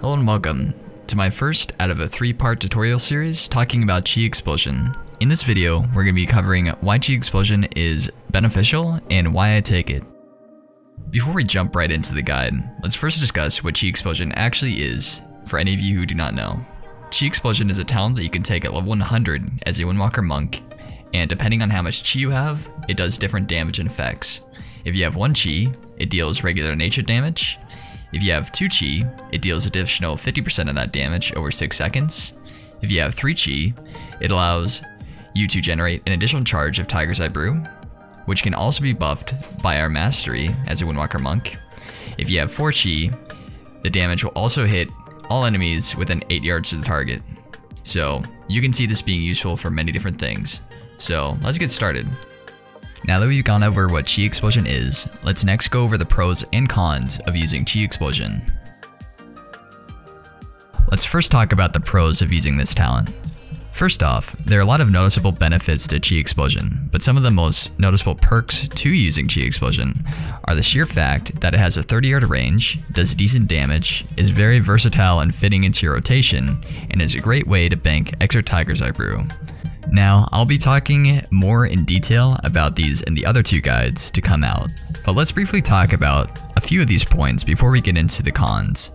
Hello and welcome to my first out of a 3-part tutorial series talking about Chi Explosion. In this video, we're going to be covering why Chi Explosion is beneficial and why I take it. Before we jump right into the guide, let's first discuss what Chi Explosion actually is, for any of you who do not know. Chi Explosion is a talent that you can take at level 100 as a Windwalker monk, and depending on how much Chi you have, it does different damage and effects. If you have 1 Chi, it deals regular nature damage. If you have 2 Chi, it deals additional 50% of that damage over 6 seconds. If you have 3 Chi, it allows you to generate an additional charge of Tiger's Eye Brew, which can also be buffed by our mastery as a Windwalker monk. If you have 4 Chi, the damage will also hit all enemies within 8 yards to the target. So you can see this being useful for many different things. So let's get started. Now that we've gone over what Chi Explosion is, let's next go over the pros and cons of using Chi Explosion. Let's first talk about the pros of using this talent. First off, there are a lot of noticeable benefits to Chi Explosion, but some of the most noticeable perks to using Chi Explosion are the sheer fact that it has a 30-yard range, does decent damage, is very versatile and fitting into your rotation, and is a great way to bank extra Tiger's Eye Brew. Now, I'll be talking more in detail about these in the other 2 guides to come out, but let's briefly talk about a few of these points before we get into the cons.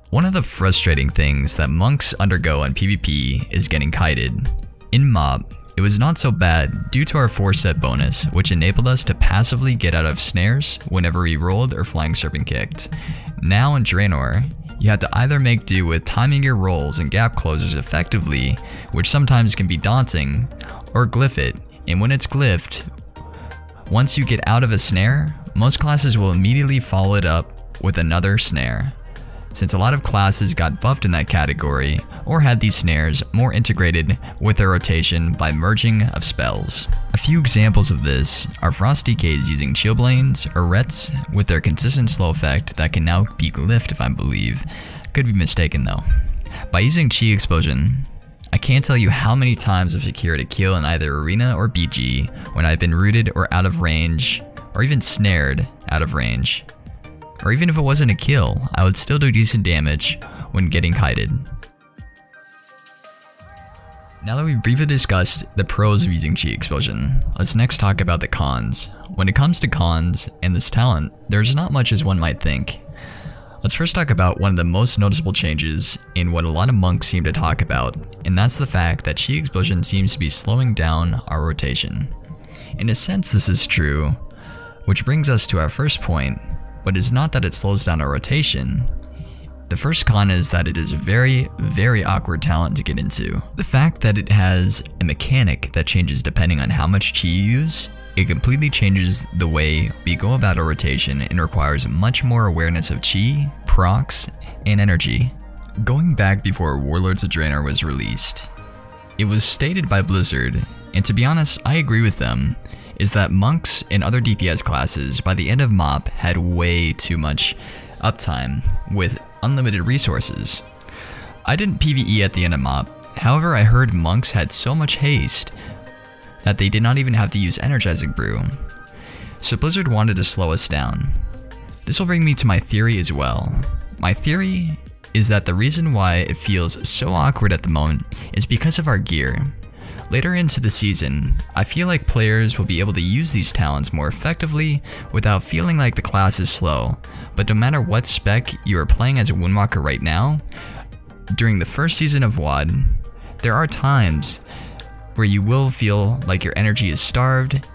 One of the frustrating things that monks undergo in PvP is getting kited. In MOB, it was not so bad due to our 4-set bonus, which enabled us to passively get out of snares whenever we rolled or flying serpent kicked. Now in Draenor, you have to either make do with timing your rolls and gap closers effectively, which sometimes can be daunting, or glyph it, and when it's glyphed, once you get out of a snare, most classes will immediately follow it up with another snare, since a lot of classes got buffed in that category, or had these snares more integrated with their rotation by merging of spells. A few examples of this are Frost DKs using Chillblains or Rets with their consistent slow effect that can now be glyphed if I believe. Could be mistaken though. By using Chi Explosion, I can't tell you how many times I've secured a kill in either Arena or BG when I've been rooted or out of range, or even snared out of range. Or even if it wasn't a kill, I would still do decent damage when getting kited. Now that we've briefly discussed the pros of using Chi Explosion, let's next talk about the cons. When it comes to cons and this talent, there's not much as one might think. Let's first talk about one of the most noticeable changes in what a lot of monks seem to talk about, and that's the fact that Chi Explosion seems to be slowing down our rotation. In a sense, this is true, which brings us to our first point, but it's not that it slows down our rotation. The first con is that it is a very, very awkward talent to get into. The fact that it has a mechanic that changes depending on how much Chi you use, it completely changes the way we go about our rotation and requires much more awareness of Chi, procs, and energy. Going back before Warlords of Draenor was released, it was stated by Blizzard, and to be honest, I agree with them, is that monks and other DPS classes by the end of MOP had way too much uptime with unlimited resources. I didn't PvE at the end of MOP, however I heard monks had so much haste that they did not even have to use Energizing Brew. So Blizzard wanted to slow us down. This will bring me to my theory as well. My theory is that the reason why it feels so awkward at the moment is because of our gear. Later into the season, I feel like players will be able to use these talents more effectively without feeling like the class is slow, but no matter what spec you are playing as a Windwalker right now, during the first season of WoD, there are times where you will feel like your energy is starved,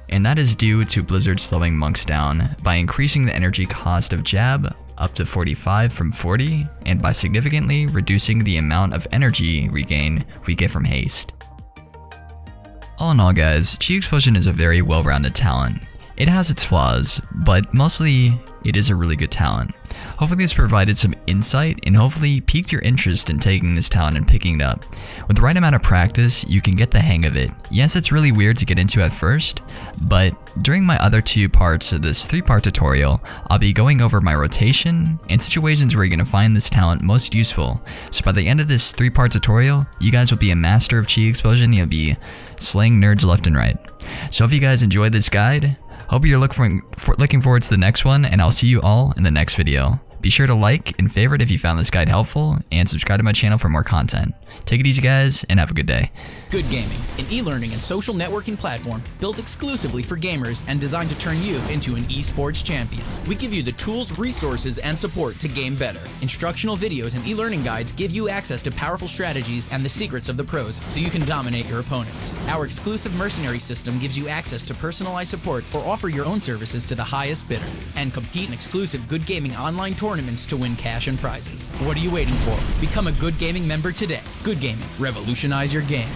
and that is due to Blizzard slowing monks down by increasing the energy cost of jab up to 45 from 40, and by significantly reducing the amount of energy regain we get from haste. All in all guys, Chi Explosion is a very well-rounded talent. It has its flaws, but mostly it is a really good talent. Hopefully this provided some insight and hopefully piqued your interest in taking this talent and picking it up. With the right amount of practice, you can get the hang of it. Yes, it's really weird to get into at first, but during my other 2 parts of this 3-part tutorial, I'll be going over my rotation and situations where you're going to find this talent most useful. So by the end of this 3-part tutorial, you guys will be a master of Chi Explosion. You'll be slaying nerds left and right. So if you guys enjoyed this guide, hope you're looking forward to the next one, and I'll see you all in the next video. Be sure to like and favorite if you found this guide helpful, and subscribe to my channel for more content. Take it easy guys, and have a good day. Good Gaming, an e-learning and social networking platform built exclusively for gamers and designed to turn you into an esports champion. We give you the tools, resources, and support to game better. Instructional videos and e-learning guides give you access to powerful strategies and the secrets of the pros so you can dominate your opponents. Our exclusive mercenary system gives you access to personalized support or offer your own services to the highest bidder. And compete in exclusive Good Gaming online tournaments to win cash and prizes. What are you waiting for? Become a Good Gaming member today. Good Gaming. Revolutionize your game.